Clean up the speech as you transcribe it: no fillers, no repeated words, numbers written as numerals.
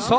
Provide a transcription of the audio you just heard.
100